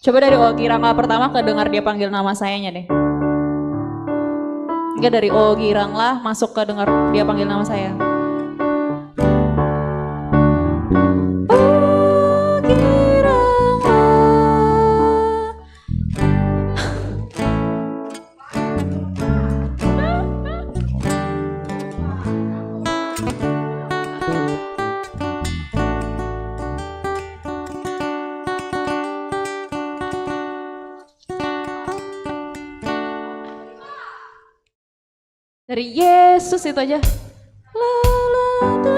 Coba dari Ogi Rangga pertama kedengar dia panggil nama sayanya deh. Enggak dari Ogi Rangga masuk ke dengar dia panggil nama saya. Ogi Rangga. Dari Yesus itu aja. La, la, la.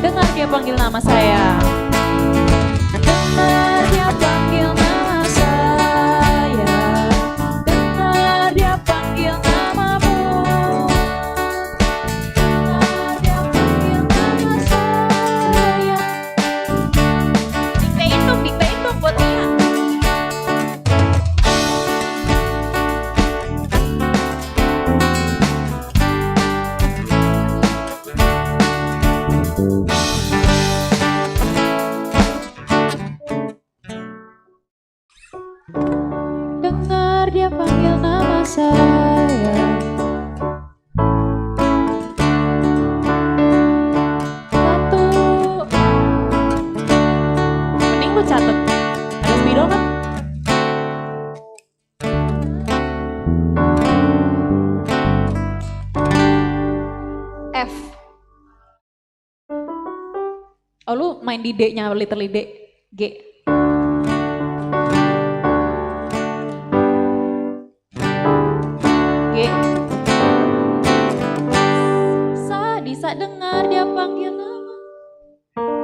Dengar dia panggil nama saya. Dengar dia panggil nama saya. Dengar dia panggil namamu. Dengar dia panggil nama saya. Diktein dong buat dia. Dengar dia panggil nama saya. Satu. Mending lu catet. Ada spidol kan? F. Oh lu main di D-nya, literally D. G. G. Sa, Disa dengar dia panggil nama.